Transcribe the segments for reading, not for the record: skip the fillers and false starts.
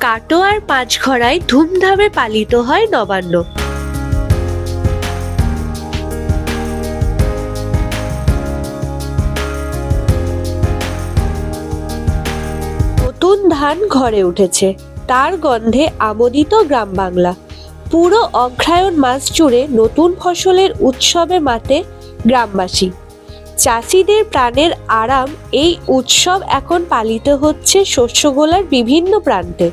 কাটোয়ার পাঁচঘড়ায় ধুমধামে পালিত হয় নবান্ন। নতুন ধান ঘরে উঠেছে, তার গন্ধে আমোদিত গ্রাম বাংলা। পুরো অগ্রহায়ণ মাস জুড়ে নতুন ফসলের উৎসবে মাতে গ্রামবাসী। চাষিদের প্রাণের আরাম এই উৎসব এখন পালিত হচ্ছে শস্যগোলার বিভিন্ন প্রান্তে।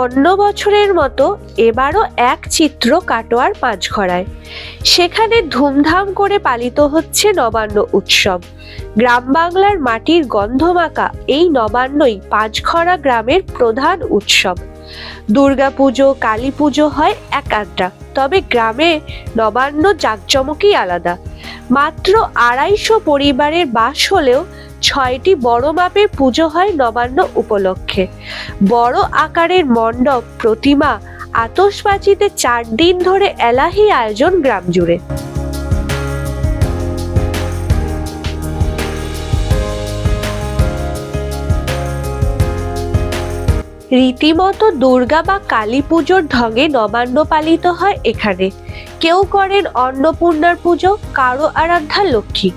অন্য বছরের মতো এবারও এক চিত্র কাটোয়ার পাঁচঘড়ায়। সেখানে ধুমধাম করে পালিত হচ্ছে নবান্ন উৎসব। গ্রাম বাংলার মাটির গন্ধমাখা এই নবান্নই পাঁচঘড়া গ্রামের প্রধান উৎসব। দুর্গাপুজো, কালী পুজো হয় একান্তা, তবে গ্রামে নবান্ন জাঁকজমকই আলাদা। মাত্র ২৫০ পরিবারের বাস হলেও ৬টি বড় মাপের পুজো হয় নবান্ন উপলক্ষে। বড় আকারের মণ্ডপ, প্রতিমা, আতশবাজিতে ৪ দিন ধরে এলাহি আয়োজন গ্রাম জুড়ে। রীতিমতো দুর্গা বা কালী পুজোর ঢঙে নবান্ন পালিত হয় এখানে। কেউ করেন অন্নপূর্ণার পুজো, কারো আরাধ্যা লক্ষ্মী।